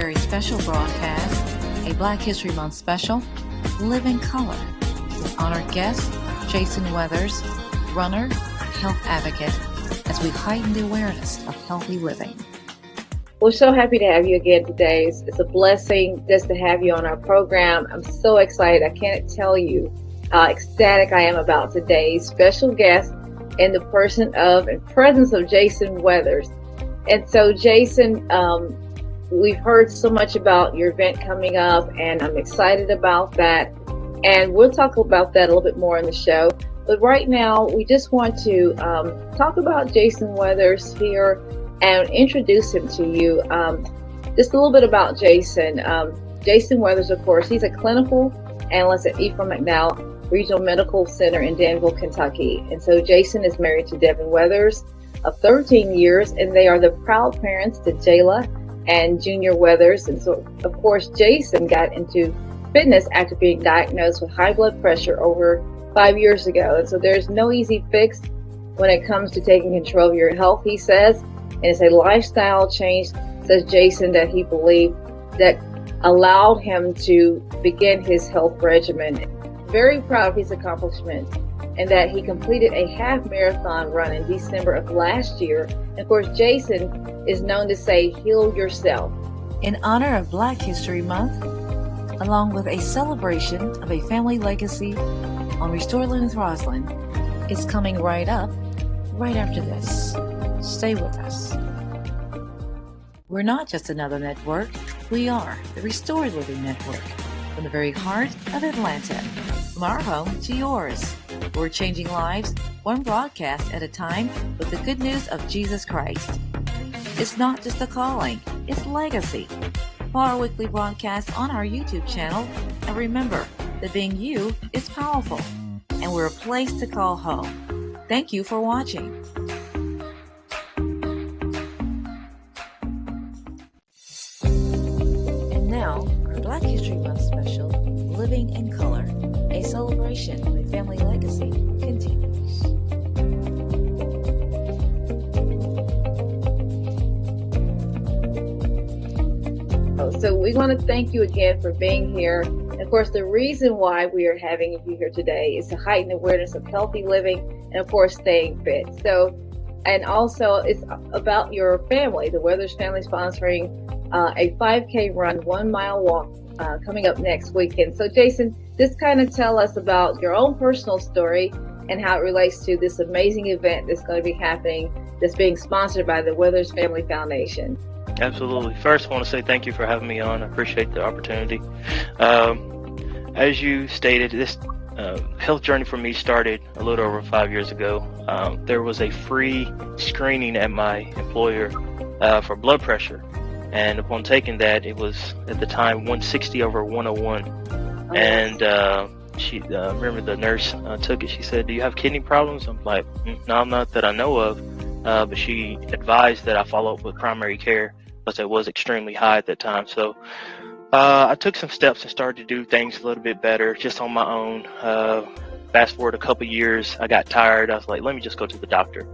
very special broadcast, a Black History Month special, Live in Color, with honored guest Jason Weathers, runner, health advocate, as we heighten the awareness of healthy living. We're so happy to have you again today. It's a blessing just to have you on our program. I'm so excited. I can't tell you how ecstatic I am about today's special guest in the person of and presence of Jason Weathers. And so, Jason, we've heard so much about your event coming up, and I'm excited about that. And we'll talk about that a little bit more in the show. But right now, we just want to talk about Jason Weathers here and introduce him to you. Just a little bit about Jason. Jason Weathers, of course, he's a clinical analyst at Ephraim McNow Regional Medical Center in Danville, Kentucky. And so Jason is married to Devin Weathers of 13 years, and they are the proud parents to Jayla and Junior Weathers. And so, of course, Jason got into fitness after being diagnosed with high blood pressure over 5 years ago. And so there's no easy fix when it comes to taking control of your health, he says. And it's a lifestyle change, says Jason, that he believed that allowed him to begin his health regimen. Very proud of his accomplishment, and that he completed a half marathon run in December of last year. And of course, Jason is known to say, heal yourself. In honor of Black History Month, along with a celebration of a family legacy on Restoreland with Roslyn, is coming right up, right after this. Stay with us. We're not just another network. We are the Restored Living Network, from the very heart of Atlanta, from our home to yours. We're changing lives, one broadcast at a time, with the good news of Jesus Christ. It's not just a calling, it's legacy. Follow our weekly broadcast on our YouTube channel, and remember that being you is powerful, and we're a place to call home. Thank you for watching. Now, our Black History Month special, Living in Color, a celebration of a family legacy, continues. So we want to thank you again for being here. And of course, the reason why we are having you here today is to heighten awareness of healthy living and, of course, staying fit. So, and also it's about your family. The Weathers family sponsoring a 5K run, 1 mile walk coming up next weekend. So Jason, just kind of tell us about your own personal story and how it relates to this amazing event that's going to be happening, that's being sponsored by the Weathers Family Foundation. Absolutely. First, I want to say thank you for having me on. I appreciate the opportunity. As you stated, this health journey for me started a little over 5 years ago. There was a free screening at my employer for blood pressure. And upon taking that, it was at the time 160 over 101. Oh, and she remember the nurse took it. She said, "Do you have kidney problems?" I'm like, "No, not that I know of." But she advised that I follow up with primary care because it was extremely high at that time. So I took some steps and started to do things a little bit better just on my own. Fast forward a couple years, I got tired. I was like, let me just go to the doctor.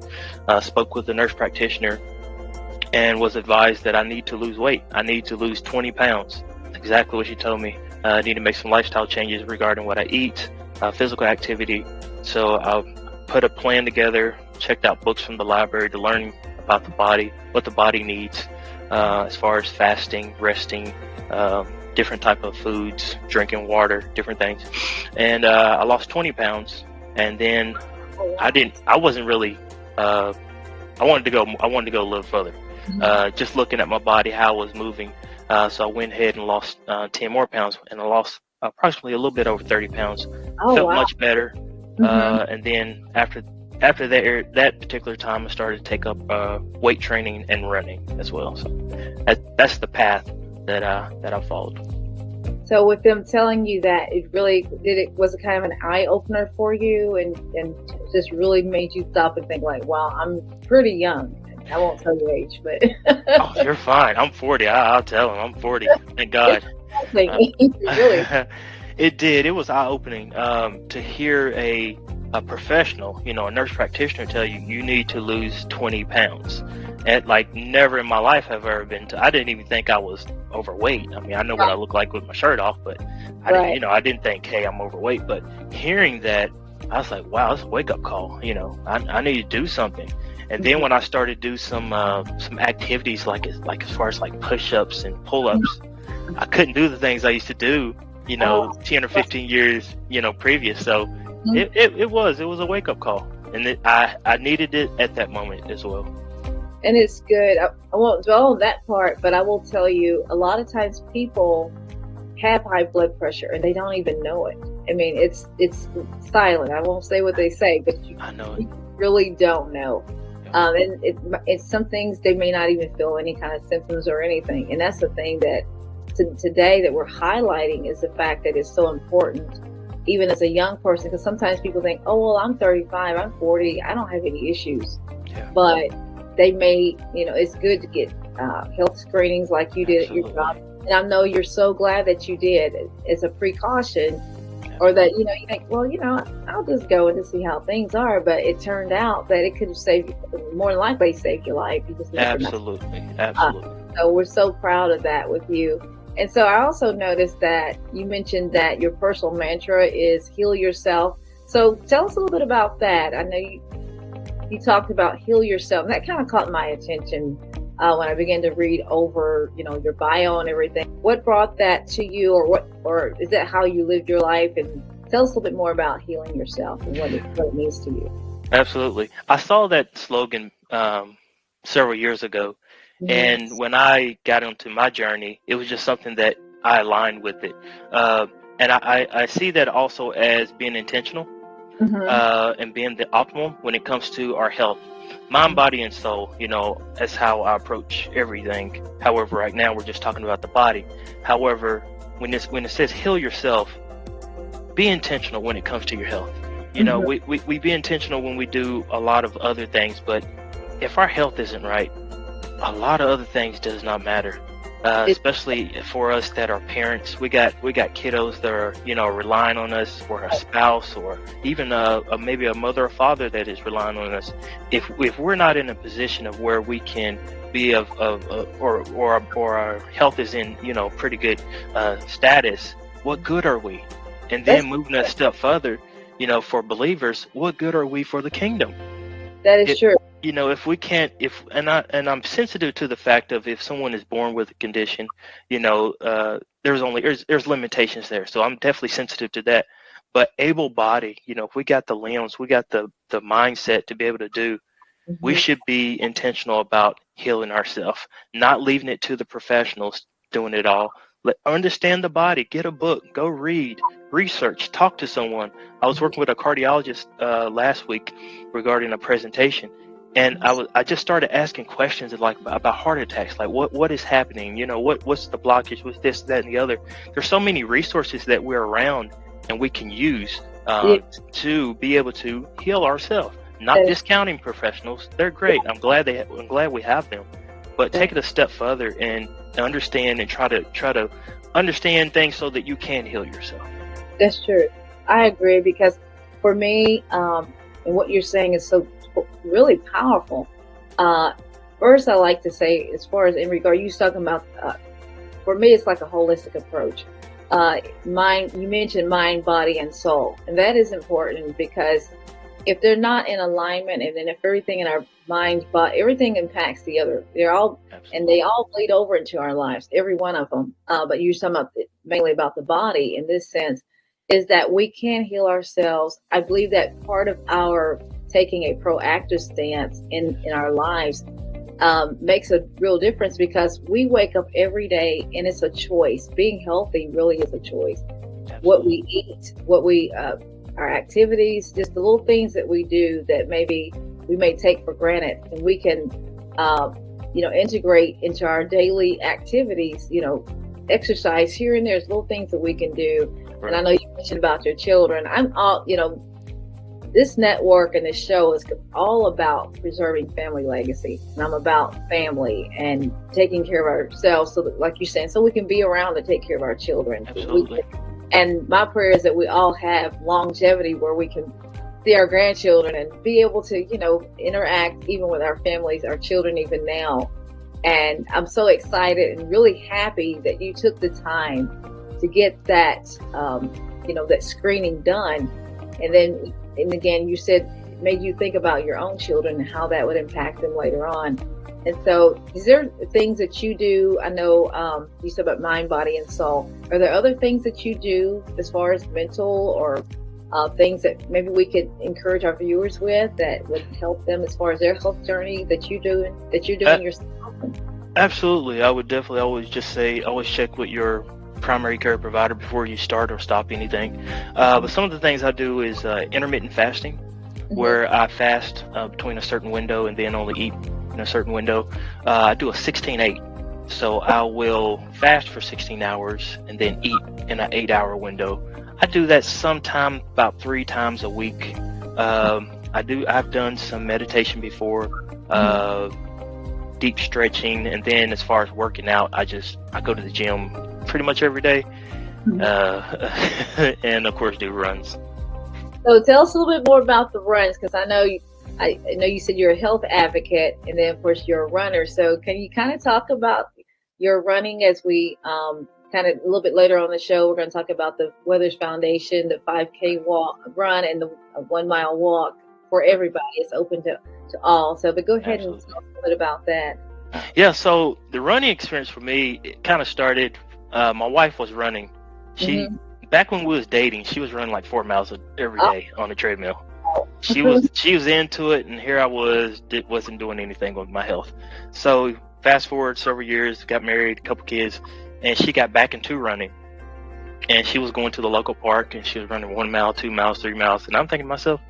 Spoke with the nurse practitioner, and was advised that I need to lose weight. I need to lose 20 pounds. Exactly what she told me. I need to make some lifestyle changes regarding what I eat, physical activity. So I put a plan together, checked out books from the library to learn about the body, what the body needs, as far as fasting, resting, different type of foods, drinking water, different things. And I lost 20 pounds. And then I wasn't really, I wanted to go a little further. Just looking at my body, how I was moving. So I went ahead and lost 10 more pounds, and I lost approximately a little bit over 30 pounds. Felt much better. And then after that particular time, I started to take up weight training and running as well. So that's the path that I followed. So with them telling you that, was it kind of an eye opener for you, and just really made you stop and think like, wow, I'm pretty young. I won't tell your age, but oh, you're fine. I'm 40. I'll tell him I'm 40. Thank God. Really? It did. It was eye-opening to hear a a professional, a nurse practitioner tell you you need to lose 20 pounds. And like never in my life have I ever been I didn't even think I was overweight. I mean, I know what I look like with my shirt off, but I didn't think, hey, I'm overweight. But hearing that, I was like, wow, it's a wake up call. I need to do something. And then when I started to do some activities like as far as like push-ups and pull-ups, I couldn't do the things I used to do, 10 or 15 years, previous. So it was a wake up call, and I needed it at that moment as well. And it's good. I won't dwell on that part, but I will tell you, a lot of times people have high blood pressure and they don't even know it. I mean, it's silent. I won't say what they say, but you really don't know. And it's some things they may not even feel any kind of symptoms or anything. And that's the thing that today that we're highlighting, is the fact that it's so important, even as a young person, because sometimes people think, oh, well, I'm 35, I'm 40, I don't have any issues. Yeah. But they may, it's good to get health screenings like you did at your job. And I know you're so glad that you did as a precaution, or that, you think, well, I'll just go and just see how things are. But it turned out that it could have saved you, more than likely saved your life. You just never know. Absolutely. So we're so proud of that with you. And so I also noticed that you mentioned that your personal mantra is heal yourself. So tell us a little bit about that. I know you talked about heal yourself. That kind of caught my attention when I began to read over, your bio and everything. What brought that to you, or is that how you lived your life? And tell us a little bit more about healing yourself and what it means to you. Absolutely. I saw that slogan several years ago. Yes. And when I got into my journey, it was just something that I aligned with it. And I see that also as being intentional. And being the optimal when it comes to our health, mind, body, and soul. That's how I approach everything. However, right now we're just talking about the body. However, when it says heal yourself, be intentional when it comes to your health. We be intentional when we do a lot of other things, but if our health isn't right, a lot of other things does not matter. Especially for us that are parents, we got kiddos that are relying on us, or a spouse, or even maybe a mother or father that is relying on us. If we're not in a position of where we can be or our health is in pretty good status, what good are we? And then moving a step further, for believers, what good are we for the kingdom? That is true. If we can't, I'm sensitive to the fact of if someone is born with a condition, there's limitations there. So I'm definitely sensitive to that. But able body, if we got the limbs, we got the mindset to be able to do, we should be intentional about healing ourselves, not leaving it to the professionals doing it all. Understand the body, get a book, go read, research, talk to someone. I was working with a cardiologist last week regarding a presentation. And I just started asking questions about heart attacks, like what is happening, what's the blockage, what's this, that, and the other. There's so many resources that we're around and we can use to be able to heal ourselves. Not discounting professionals; they're great. I'm glad we have them, but take it a step further and understand and try to understand things so that you can heal yourself. That's true. I agree, because for me, and what you're saying is so really powerful. First, I like to say, as far as in regard, you was talking about, for me, it's like a holistic approach. You mentioned mind, body, and soul. And that is important, because if they're not in alignment, and then if everything in our mind, but everything impacts the other, they're all, absolutely, and they all bleed over into our lives, every one of them. But you're talking about mainly about the body in this sense, is that we can heal ourselves. I believe that part of our taking a proactive stance in our lives makes a real difference, because we wake up every day and it's a choice. Being healthy really is a choice. Absolutely. What we eat, our activities, just the little things that we do that maybe we may take for granted, and we can, integrate into our daily activities, exercise here and there's little things that we can do. Right. And I know you mentioned about your children. This network and this show is all about preserving family legacy. And I'm about family and taking care of ourselves, so that, like you're saying, so we can be around to take care of our children. Absolutely. And my prayer is that we all have longevity where we can see our grandchildren and be able to, interact even with our families, our children even now. And I'm so excited and really happy that you took the time to get that, that screening done. And again, you said it made you think about your own children and how that would impact them later on. And so, is there things that you do? I know you said about mind, body, and soul. Are there other things that you do as far as mental or things that maybe we could encourage our viewers with that would help them as far as their health journey that you're doing yourself? Absolutely. I would definitely always just say, always check with your primary care provider before you start or stop anything. But some of the things I do is intermittent fasting, where I fast between a certain window and then only eat in a certain window. I do a 16-8. So I will fast for 16 hours and then eat in an 8-hour window. I do that sometime about 3 times a week. I've done some meditation before, deep stretching, and then as far as working out, I go to the gym pretty much every day, and of course do runs. So tell us a little bit more about the runs, because I know you said you're a health advocate, and then of course you're a runner. So can you kind of talk about your running as we kind of a little bit later on the show? We're going to talk about the Weathers Foundation, the 5K run, and the 1 mile walk for everybody. It's open to all. So, but go ahead and talk a little bit about that. Yeah. So the running experience for me, it kind of started. My wife was running. Back when we was dating, she was running like 4 miles every day on the treadmill. She was into it, and here I wasn't doing anything with my health. So fast forward several years, got married, a couple kids, and she got back into running. And she was going to the local park, and she was running 1 mile, 2 miles, 3 miles. And I'm thinking to myself,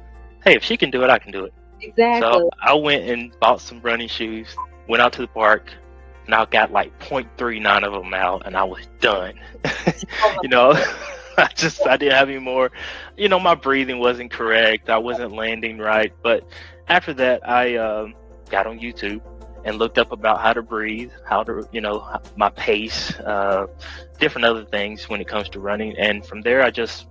hey, if she can do it, I can do it. Exactly. So I went and bought some running shoes, went out to the park, and I got like 0.39 of a mile, and I was done. I didn't have any more. My breathing wasn't correct. I wasn't landing right. But after that, I got on YouTube and looked up about how to breathe, how to, my pace, different other things when it comes to running. And from there, I just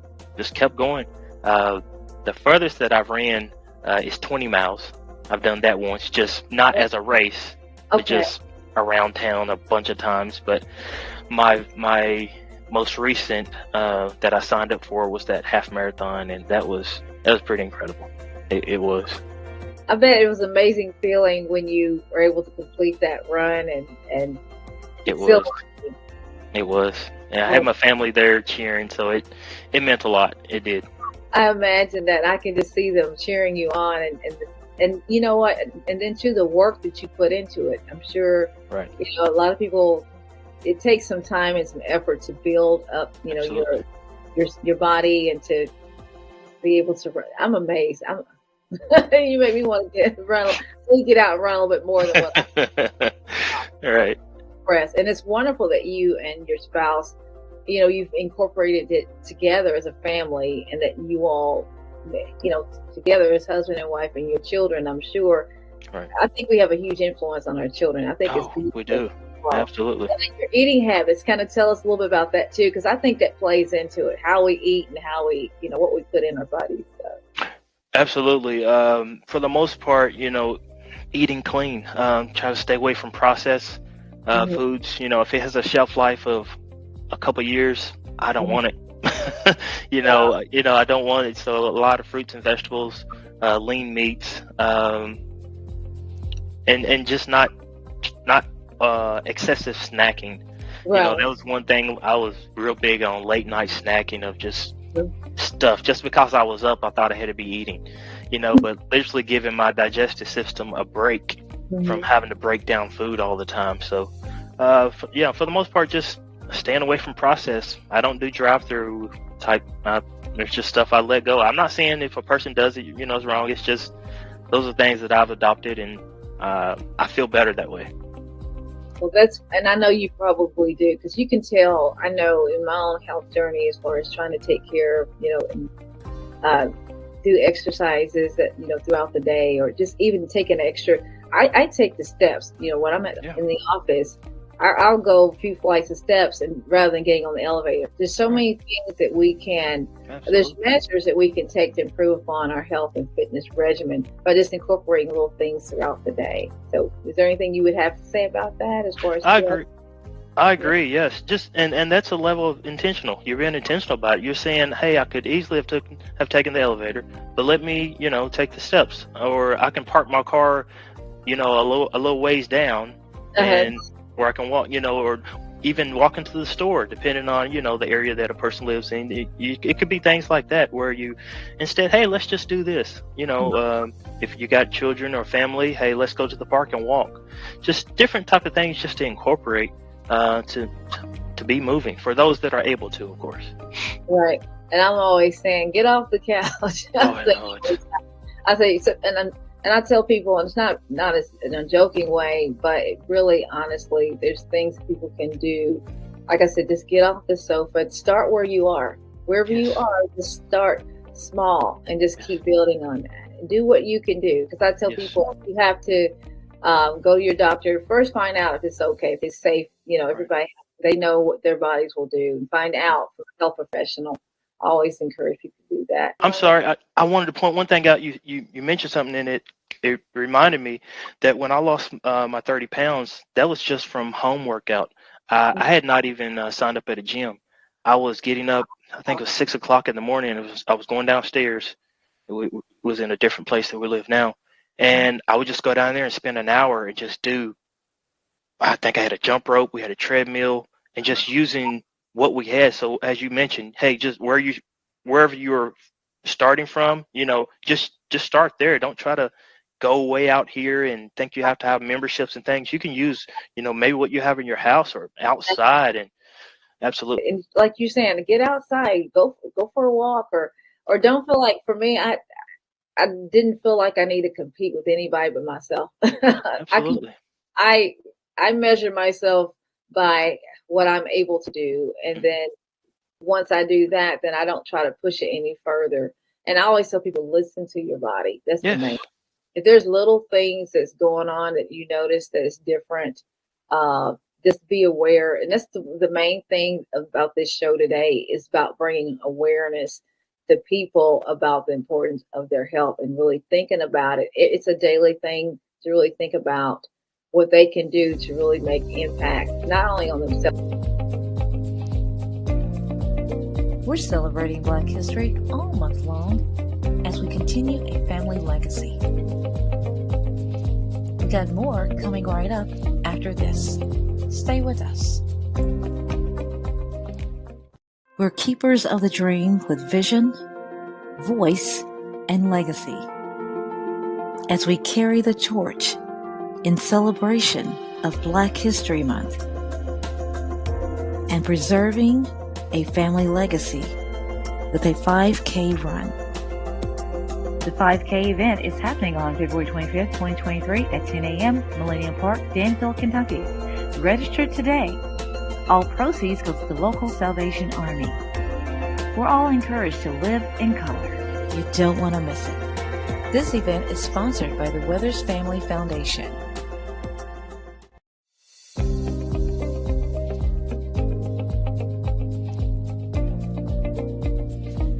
kept going. The furthest that I've ran is 20 miles. I've done that once, just not as a race, but just around town a bunch of times. But my most recent that I signed up for was that half marathon, and that was pretty incredible. It was. I bet it was an amazing feeling when you were able to complete that run, and it was. It was. Yeah, I had my family there cheering, so it meant a lot. It did. I imagine that. I can just see them cheering you on, and you know what, and then too, the work that you put into it. I'm sure. Right. A lot of people. It takes some time and some effort to build up, your body and to be able to run. I'm amazed. You make me want to get out and run a little bit more than what All right. Express. And it's wonderful that you and your spouse, you've incorporated it together as a family, and that you all, together as husband and wife and your children. I'm sure. Right. I think we have a huge influence on our children. I think we do. Absolutely. And your eating habits, kind of tell us a little bit about that too, because I think that plays into it, how we eat and how we, what we put in our bodies. So. Absolutely. For the most part, eating clean. Try to stay away from processed foods. If it has a shelf life of a couple years, I don't want it. I don't want it. So a lot of fruits and vegetables, lean meats, and just not excessive snacking. Right. That was one thing I was real big on, late night snacking of just stuff. Just because I was up, I thought I had to be eating, but literally giving my digestive system a break from having to break down food all the time. So, for the most part, just staying away from processed. I don't do drive-through type. There's just stuff I let go. I'm not saying if a person does it, it's wrong. It's just those are things that I've adopted, and I feel better that way. Well, and I know you probably do, because you can tell, I know in my own health journey, as far as trying to take care of, and do exercises that, throughout the day, or just even take an extra, I take the steps, when I'm in the office, I'll go a few flights of steps and rather than getting on the elevator. There's so Right. many things that we can, there's Absolutely. measures that we can take to improve upon our health and fitness regimen by just incorporating little things throughout the day. So, is there anything you would have to say about that as far as I health? agree. I Yeah. agree. Yes. Just and that's a level of intentional. You're being intentional about it. You're saying, "Hey, I could easily have taken the elevator, but let me, take the steps, or I can park my car, a little ways down, Uh-huh. and where I can walk, or even walk into the store, depending on the area that a person lives in. It could be things like that where you instead, hey, let's just do this. If you got children or family, hey, let's go to the park and walk. Just different type of things, just to incorporate, to be moving for those that are able to, of course. Right. And I'm always saying, get off the couch. Oh, I know it. I say, so, and I tell people, and it's not as in a joking way, but really, honestly, there's things people can do. Like I said, just get off the sofa, start where you are, wherever you Yes. are. Just start small and just Yes. keep building on that. And do what you can do. Because I tell Yes. people, you have to go to your doctor first, find out if it's okay, if it's safe. Right. Everybody they know what their bodies will do, and find out from a health professional. I always encourage people to do that. I'm sorry. I wanted to point one thing out. You mentioned something in it. It reminded me that when I lost my 30 pounds, that was just from home workout. I had not even signed up at a gym. I was getting up, I think it was 6 o'clock in the morning. I was going downstairs. It was in a different place than we live now. And I would just go down there and spend an hour and just do, I think I had a jump rope, we had a treadmill, and just using what we had. So as you mentioned, hey, just wherever you're starting from, just start there. Don't try to go way out here and think you have to have memberships and things. You can use, maybe what you have in your house or outside, and absolutely. And like you're saying, get outside, go for a walk, or don't feel like, for me, I didn't feel like I need to compete with anybody but myself. I can Absolutely. I I measure myself by what I'm able to do, and Mhm. then once I do that, then I don't try to push it any further. And I always tell people, listen to your body. That's the Yes. main. If there's little things that's going on that you notice that is different, uh, just be aware. And that's the main thing about this show today, is about bringing awareness to people about the importance of their health and really thinking about it. It's a daily thing to really think about what they can do to really make impact, not only on themselves. We're celebrating Black History all month long as we continue a family legacy. We got more coming right up after this. Stay with us. We're keepers of the dream with vision, voice, and legacy as we carry the torch in celebration of Black History Month and preserving a family legacy with a 5K run. The 5K event is happening on February 25th, 2023 at 10 a.m. Millennium Park, Danville, Kentucky. Register today. All proceeds go to the local Salvation Army. We're all encouraged to live in color. You don't want to miss it. This event is sponsored by the Weathers Family Foundation.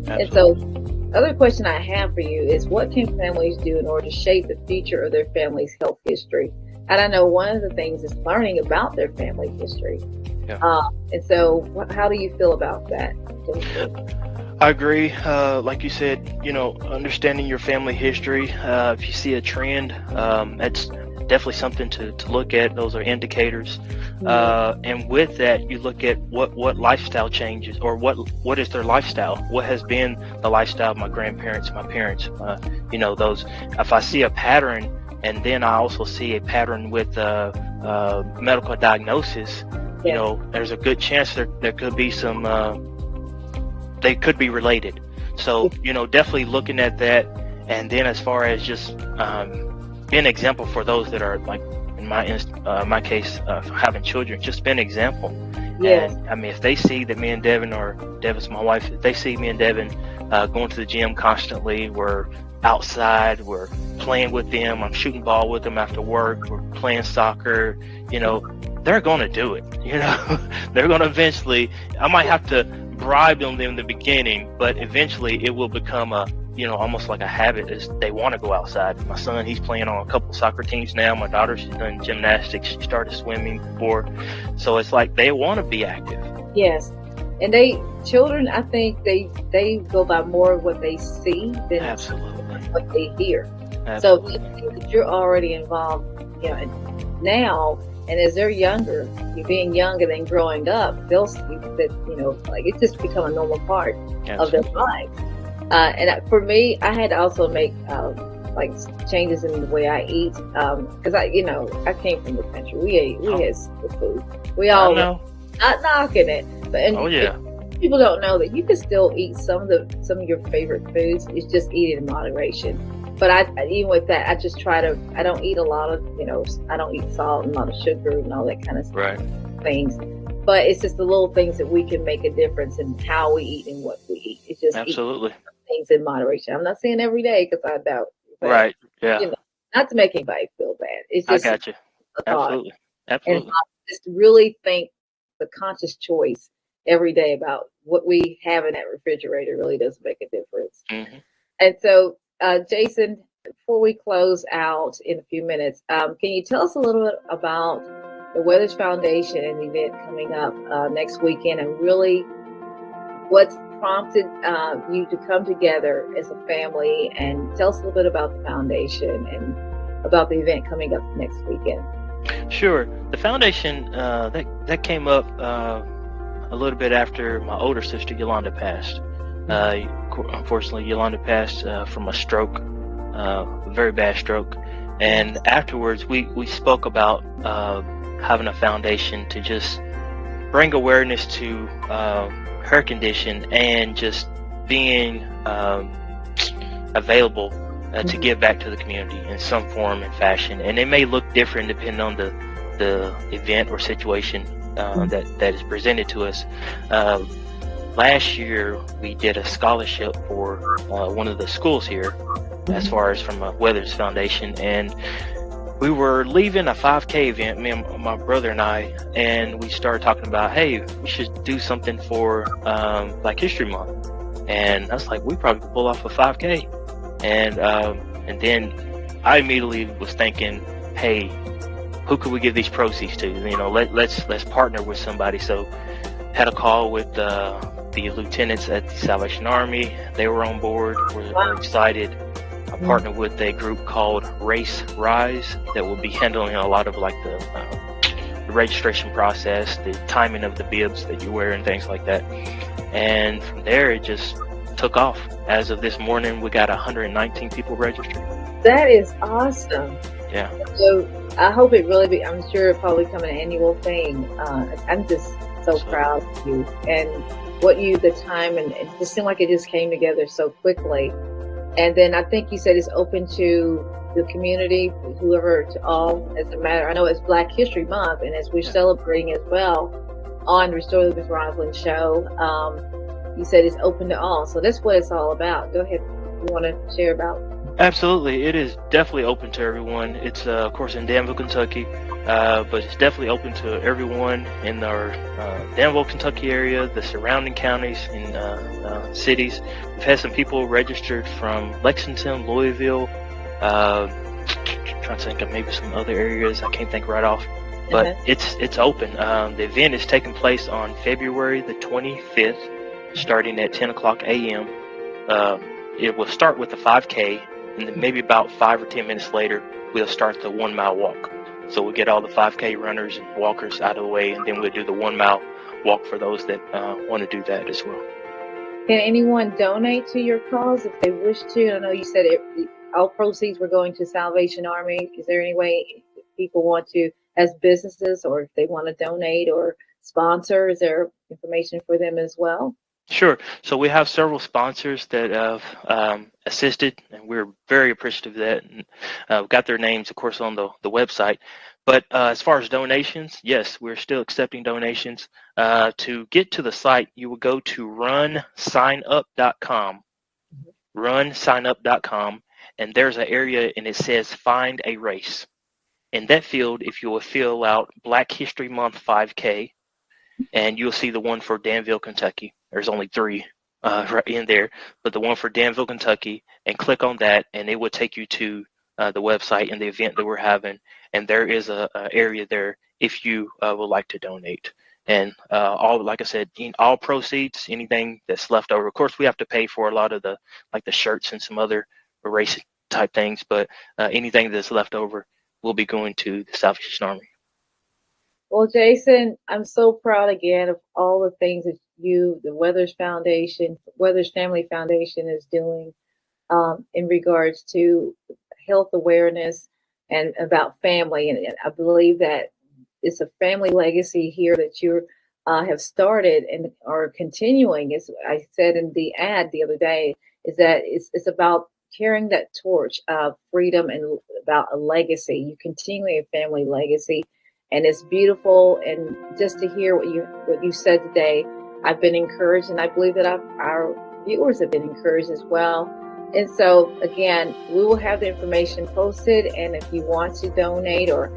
And so, Absolutely. other question I have for you is, what can families do in order to shape the future of their family's health history? And I know one of the things is learning about their family history. Yeah. And so, how do you feel about that? I agree. Like you said, understanding your family history. If you see a trend, that's definitely something to look at. Those are indicators. And with that, you look at what lifestyle changes, or what is their lifestyle? What has been the lifestyle of my grandparents, my parents? Those. If I see a pattern, and then I also see a pattern with medical diagnosis, there's a good chance there could be some. They could be related. So, definitely looking at that. And then as far as just be an example for those that are, like in my case, having children, just be an example. Yes. And I mean, if they see that me and Devin, or Devin's my wife, if they see me and Devin going to the gym constantly, we're outside. We're playing with them. I'm shooting ball with them after work. We're playing soccer. They're going to do it. They're going to eventually. I might have to bribe them in the beginning, but eventually it will become almost like a habit. Is they want to go outside. My son, he's playing on a couple soccer teams now. My daughter, she's done gymnastics. She started swimming before. So it's like they want to be active. Yes. And children, I think they go by more of what they see than Absolutely. what they hear. Absolutely. So you're already involved, now, and as they're younger, you being young and then growing up, they'll see that, like it's just become a normal part of their life. And for me, I had to also make like changes in the way I eat because I came from the country. We had food. We all know. Not knocking it, but people don't know that you can still eat some of your favorite foods. It's just eat it in moderation. But even with that, I just try to. I don't eat a lot of I don't eat salt and a lot of sugar and all that kind of things. But it's just the little things that we can make a difference in how we eat and what we eat. It's just absolutely things in moderation. I'm not saying every day because I doubt. But, right. Yeah. Not to make anybody feel bad. It's just I got you. Absolutely. And just really think the conscious choice every day about what we have in that refrigerator really does make a difference. Mm-hmm. And so, Jason, before we close out in a few minutes, can you tell us a little bit about the Weathers Foundation and the event coming up next weekend, and really what's prompted you to come together as a family, and tell us a little bit about the foundation and about the event coming up next weekend? Sure. The foundation that came up a little bit after my older sister Yolanda passed. Unfortunately, Yolanda passed from a stroke, a very bad stroke. And afterwards, we spoke about having a foundation to just bring awareness to her condition and just being available to give back to the community in some form and fashion. And it may look different depending on the event or situation that is presented to us. Last year, we did a scholarship for one of the schools here, as far as from a Weathers Foundation, and we were leaving a 5K event, me and my brother and I, and we started talking about, hey, we should do something for Black History Month. And I was like, we probably could pull off a 5K. And then I immediately was thinking, hey, who could we give these proceeds to? Let's partner with somebody. So had a call with the lieutenants at the Salvation Army. They were on board. We're excited. I partnered with a group called Race Rise that will be handling a lot of like the registration process, the timing of the bibs that you wear and things like that. And from there, it just took off. As of this morning, we got 119 people registered. That is awesome. Yeah. So I hope it really I'm sure it'll probably become an annual thing. I'm just so proud of you and the time, and it just seemed like it just came together so quickly. And then I think you said it's open to the community, whoever, to all, as a matter. I know it's Black History Month, and as we're celebrating as well on Restore Living with Roslyn show, you said it's open to all. So that's what it's all about. Go ahead. You want to share about? Absolutely. It is definitely open to everyone. It's, of course, in Danville, Kentucky, but it's definitely open to everyone in our Danville, Kentucky area, the surrounding counties and cities. We've had some people registered from Lexington, Louisville, trying to think of maybe some other areas I can't think right off, but it's open. The event is taking place on February the 25th, starting at 10 o'clock a.m. It will start with the 5K, and then maybe about 5 or 10 minutes later, we'll start the 1 mile walk. So we'll get all the 5K runners and walkers out of the way, and then we'll do the 1 mile walk for those that want to do that as well. Can anyone donate to your cause if they wish to? I know you said all proceeds were going to Salvation Army. Is there any way if people want to, as businesses, or if they want to donate or sponsor, is there information for them as well? Sure. So we have several sponsors that have assisted, and we're very appreciative of that. And we've got their names, of course, on the website. But as far as donations, yes, we're still accepting donations. To get to the site, you will go to runsignup.com, runsignup.com, and there's an area and it says find a race. In that field, if you will fill out Black History Month 5K, and you'll see the one for Danville, Kentucky. There's only 3 right in there, but the one for Danville, Kentucky, and click on that, and it will take you to the website and the event that we're having. And there is a area there if you would like to donate. And like I said, all proceeds, anything that's left over. Of course, we have to pay for a lot of the shirts and some other race type things, but anything that's left over will be going to the Salvation Army. Well, Jason, I'm so proud again of all the things that the Weathers Family Foundation is doing in regards to health awareness and about family. And I believe that it's a family legacy here that you have started and are continuing. As I said in the ad the other day, is that it's about carrying that torch of freedom and about a legacy. You continue a family legacy, and it's beautiful. And just to hear what you said today, I've been encouraged, and I believe that our viewers have been encouraged as well. And so again, we will have the information posted, and if you want to donate or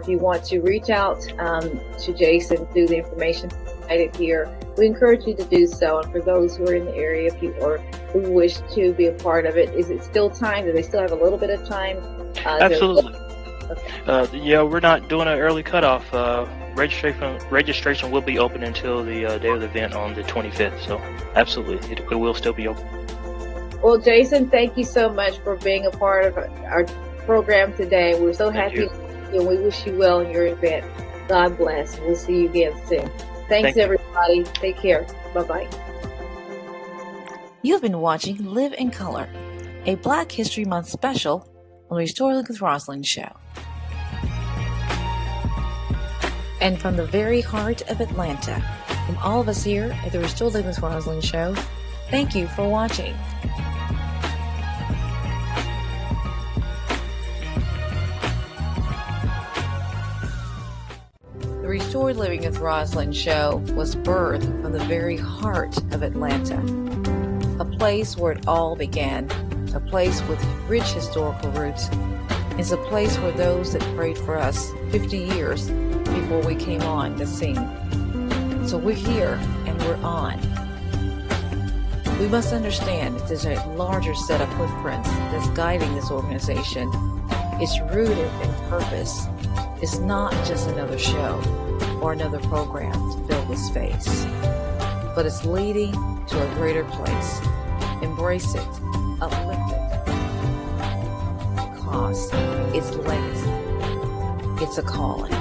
if you want to reach out to Jason through the information provided here, we encourage you to do so. And for those who are in the area, who wish to be a part of it, is it still time? Do they still have a little bit of time? Absolutely. Okay. Yeah, we're not doing an early cutoff. Registration will be open until the day of the event on the 25th. So absolutely, it will still be open. Well, Jason, thank you so much for being a part of our program today. We're so happy, and we wish you well in your event. God bless. We'll see you again soon. Thanks, everybody. Take care. Bye-bye. You've been watching Live in Color, a Black History Month special on the Restoring with Roslyn show. And from the very heart of Atlanta, from all of us here at the Restoring with Roslyn show, thank you for watching. The Restored Living with Roslyn show was birthed from the very heart of Atlanta, a place where it all began, a place with rich historical roots. It's a place where those that prayed for us 50 years before we came on the scene. So we're here and we're on. We must understand that there's a larger set of footprints that's guiding this organization. It's rooted in purpose. It's not just another show or another program to fill the space, but it's leading to a greater place. Embrace it, uplift it, because it's legacy. It's a calling.